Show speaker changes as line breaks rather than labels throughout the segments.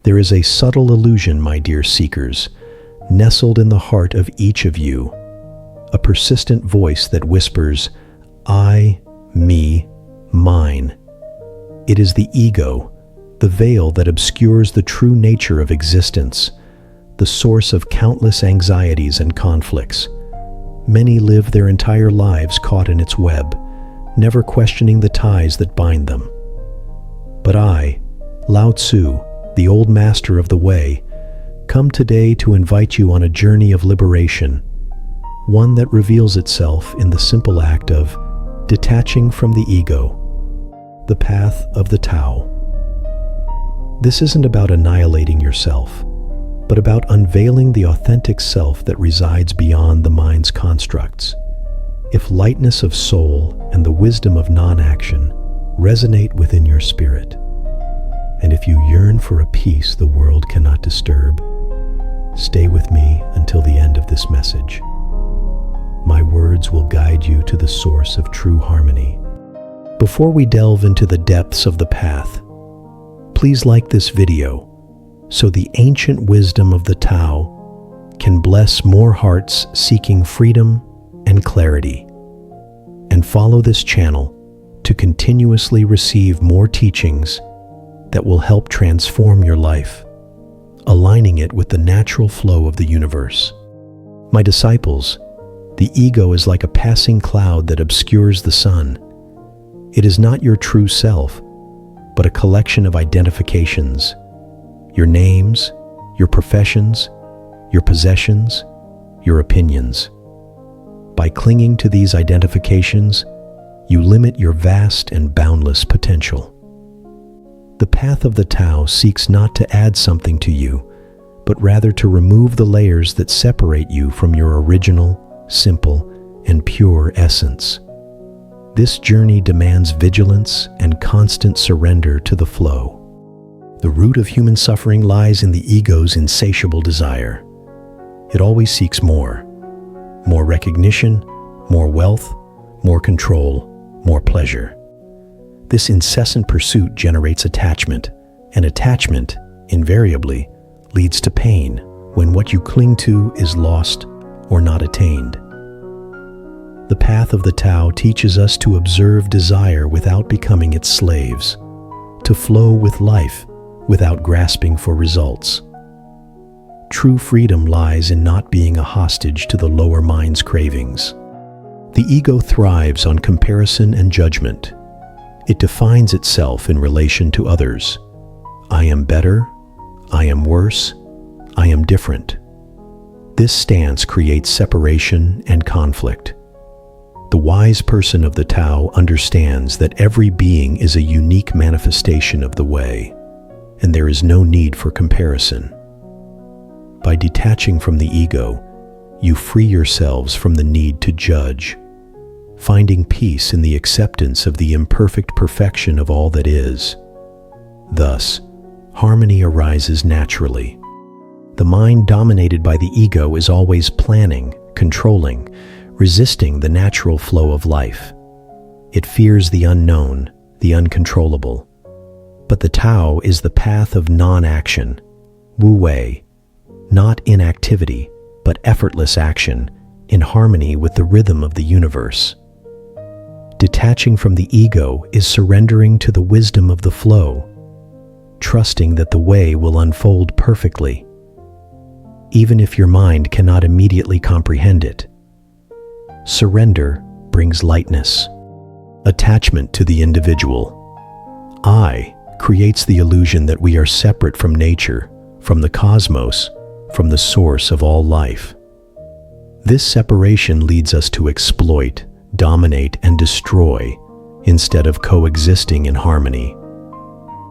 There is a subtle illusion, my dear seekers, nestled in the heart of each of you, a persistent voice that whispers, I, me, mine. It is the ego, the veil that obscures the true nature of existence, the source of countless anxieties and conflicts. Many live their entire lives caught in its web, never questioning the ties that bind them. But I, Lao Tzu, the old master of the way, come today to invite you on a journey of liberation, one that reveals itself in the simple act of detaching from the ego, the path of the Tao. This isn't about annihilating yourself, but about unveiling the authentic self that resides beyond the mind's constructs. If lightness of soul and the wisdom of non-action resonate within your spirit, and if you yearn for a peace the world cannot disturb, stay with me until the end of this message. My words will guide you to the source of true harmony. Before we delve into the depths of the path, please like this video so the ancient wisdom of the Tao can bless more hearts seeking freedom and clarity. And follow this channel to continuously receive more teachings that will help transform your life, aligning it with the natural flow of the universe. My disciples, the ego is like a passing cloud that obscures the sun. It is not your true self, but a collection of identifications, your names, your professions, your possessions, your opinions. By clinging to these identifications, you limit your vast and boundless potential. The path of the Tao seeks not to add something to you, but rather to remove the layers that separate you from your original, simple, and pure essence. This journey demands vigilance and constant surrender to the flow. The root of human suffering lies in the ego's insatiable desire. It always seeks more recognition, more wealth, more control, more pleasure. This incessant pursuit generates attachment, and attachment, invariably, leads to pain when what you cling to is lost or not attained. The path of the Tao teaches us to observe desire without becoming its slaves, to flow with life without grasping for results. True freedom lies in not being a hostage to the lower mind's cravings. The ego thrives on comparison and judgment. It defines itself in relation to others. I am better, I am worse, I am different. This stance creates separation and conflict. The wise person of the Tao understands that every being is a unique manifestation of the way, and there is no need for comparison. By detaching from the ego, you free yourselves from the need to judge, finding peace in the acceptance of the imperfect perfection of all that is. Thus, harmony arises naturally. The mind dominated by the ego is always planning, controlling, resisting the natural flow of life. It fears the unknown, the uncontrollable. But the Tao is the path of non-action, Wu Wei, not inactivity, but effortless action, in harmony with the rhythm of the universe. Detaching from the ego is surrendering to the wisdom of the flow, trusting that the way will unfold perfectly, even if your mind cannot immediately comprehend it. Surrender brings lightness. Attachment to the individual, I, creates the illusion that we are separate from nature, from the cosmos, from the source of all life. This separation leads us to exploit, dominate, and destroy, instead of coexisting in harmony.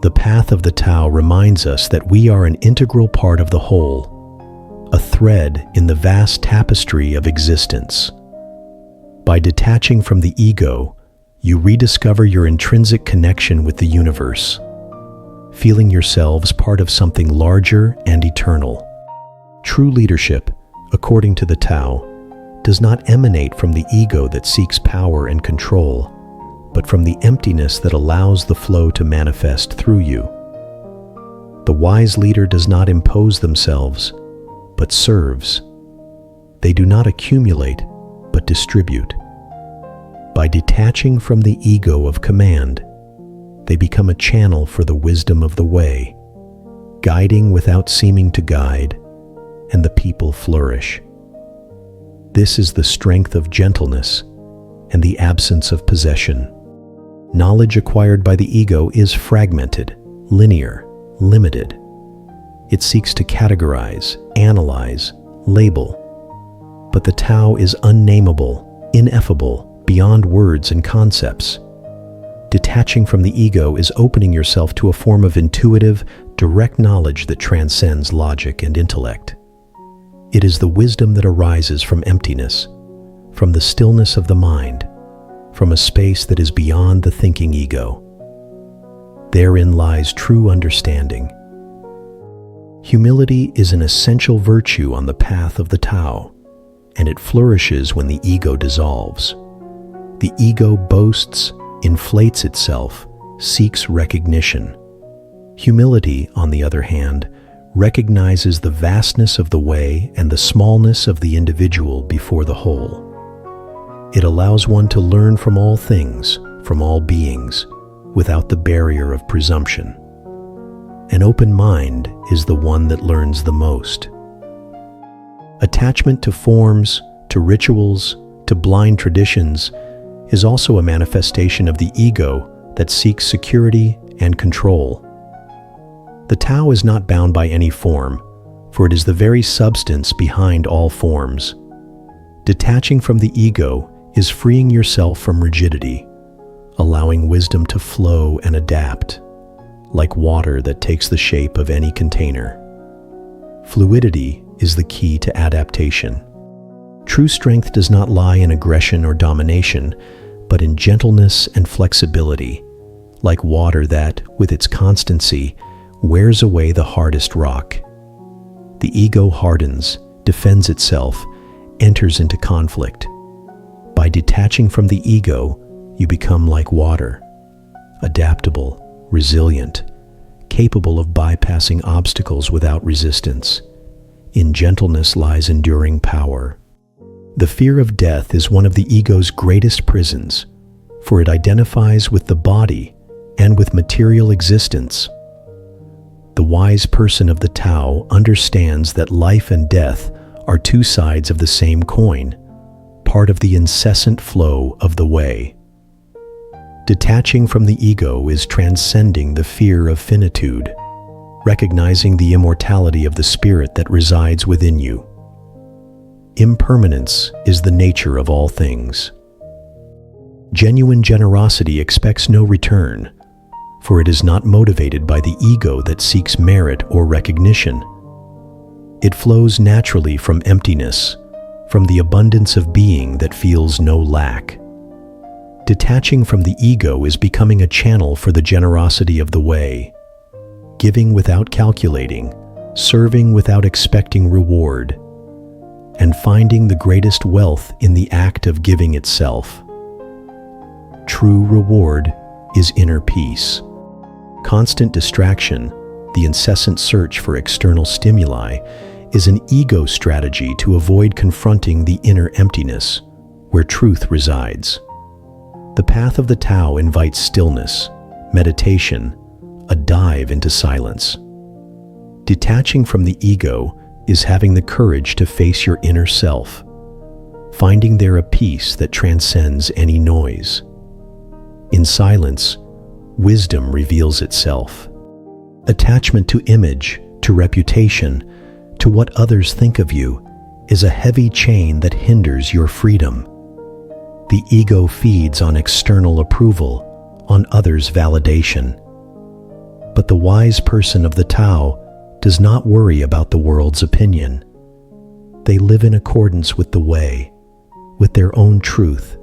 The path of the Tao reminds us that we are an integral part of the whole, a thread in the vast tapestry of existence. By detaching from the ego, you rediscover your intrinsic connection with the universe, feeling yourselves part of something larger and eternal. True leadership, according to the Tao, does not emanate from the ego that seeks power and control, but from the emptiness that allows the flow to manifest through you. The wise leader does not impose themselves, but serves. They do not accumulate, but distribute. By detaching from the ego of command, they become a channel for the wisdom of the way, guiding without seeming to guide, and the people flourish. This is the strength of gentleness and the absence of possession. Knowledge acquired by the ego is fragmented, linear, limited. It seeks to categorize, analyze, label. But the Tao is unnameable, ineffable, beyond words and concepts. Detaching from the ego is opening yourself to a form of intuitive, direct knowledge that transcends logic and intellect. It is the wisdom that arises from emptiness, from the stillness of the mind, from a space that is beyond the thinking ego. Therein lies true understanding. Humility is an essential virtue on the path of the Tao, and it flourishes when the ego dissolves. The ego boasts, inflates itself, seeks recognition. Humility, on the other hand, recognizes the vastness of the way and the smallness of the individual before the whole. It allows one to learn from all things, from all beings, without the barrier of presumption. An open mind is the one that learns the most. Attachment to forms, to rituals, to blind traditions is also a manifestation of the ego that seeks security and control. The Tao is not bound by any form, for it is the very substance behind all forms. Detaching from the ego is freeing yourself from rigidity, allowing wisdom to flow and adapt, like water that takes the shape of any container. Fluidity is the key to adaptation. True strength does not lie in aggression or domination, but in gentleness and flexibility, like water that, with its constancy, wears away the hardest rock. The ego hardens, defends itself, enters into conflict. By detaching from the ego, you become like water, adaptable, resilient, capable of bypassing obstacles without resistance. In gentleness lies enduring power. The fear of death is one of the ego's greatest prisons, for it identifies with the body and with material existence. The wise person of the Tao understands that life and death are two sides of the same coin, part of the incessant flow of the way. Detaching from the ego is transcending the fear of finitude, recognizing the immortality of the spirit that resides within you. Impermanence is the nature of all things. Genuine generosity expects no return, for it is not motivated by the ego that seeks merit or recognition. It flows naturally from emptiness, from the abundance of being that feels no lack. Detaching from the ego is becoming a channel for the generosity of the way, giving without calculating, serving without expecting reward, and finding the greatest wealth in the act of giving itself. True reward is inner peace. Constant distraction, the incessant search for external stimuli, is an ego strategy to avoid confronting the inner emptiness, where truth resides. The path of the Tao invites stillness, meditation, a dive into silence. Detaching from the ego is having the courage to face your inner self, finding there a peace that transcends any noise. In silence, wisdom reveals itself. Attachment to image, to reputation, to what others think of you, is a heavy chain that hinders your freedom. The ego feeds on external approval, on others' validation. But the wise person of the Tao does not worry about the world's opinion. They live in accordance with the way, with their own truth,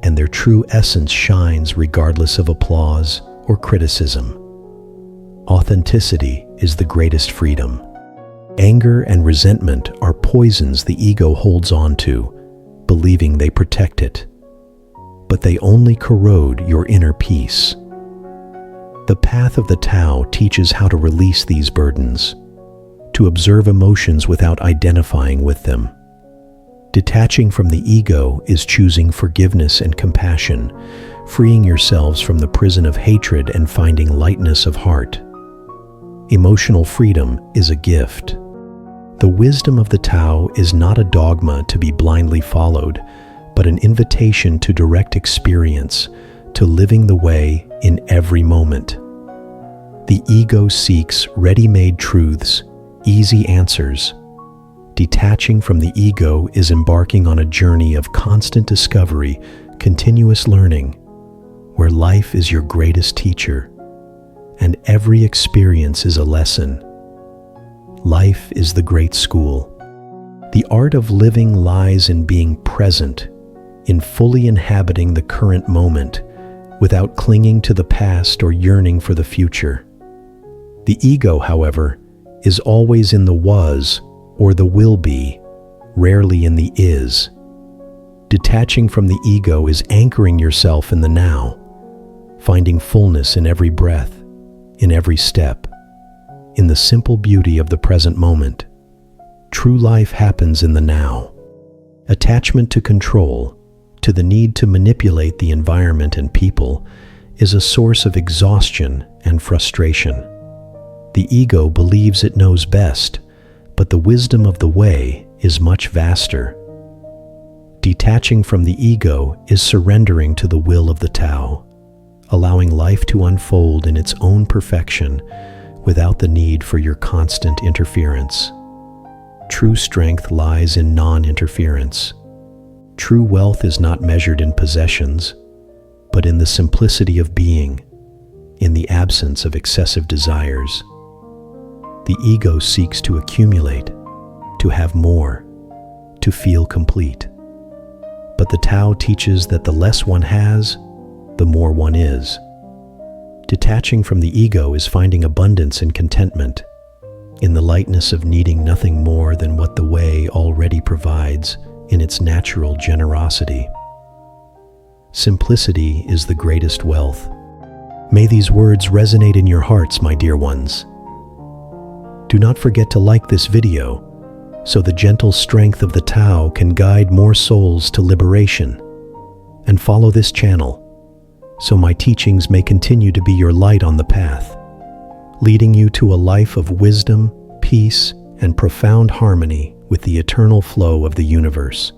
and their true essence shines regardless of applause or criticism. Authenticity is the greatest freedom. Anger and resentment are poisons the ego holds on to, believing they protect it. But they only corrode your inner peace. The path of the Tao teaches how to release these burdens, to observe emotions without identifying with them. Detaching from the ego is choosing forgiveness and compassion, freeing yourselves from the prison of hatred and finding lightness of heart. Emotional freedom is a gift. The wisdom of the Tao is not a dogma to be blindly followed, but an invitation to direct experience, to living the way in every moment. The ego seeks ready-made truths, easy answers. Detaching from the ego is embarking on a journey of constant discovery, continuous learning, where life is your greatest teacher, and every experience is a lesson. Life is the great school. The art of living lies in being present, in fully inhabiting the current moment, without clinging to the past or yearning for the future. The ego, however, is always in the was or the will be, rarely in the is. Detaching from the ego is anchoring yourself in the now, finding fullness in every breath, in every step, in the simple beauty of the present moment. True life happens in the now. Attachment to control, to the need to manipulate the environment and people, is a source of exhaustion and frustration. The ego believes it knows best, but the wisdom of the way is much vaster. Detaching from the ego is surrendering to the will of the Tao, allowing life to unfold in its own perfection without the need for your constant interference. True strength lies in non-interference. True wealth is not measured in possessions, but in the simplicity of being, in the absence of excessive desires. The ego seeks to accumulate, to have more, to feel complete. But the Tao teaches that the less one has, the more one is. Detaching from the ego is finding abundance and contentment, in the lightness of needing nothing more than what the way already provides in its natural generosity. Simplicity is the greatest wealth. May these words resonate in your hearts, my dear ones. Do not forget to like this video, so the gentle strength of the Tao can guide more souls to liberation. And follow this channel, so my teachings may continue to be your light on the path, leading you to a life of wisdom, peace, and profound harmony with the eternal flow of the universe.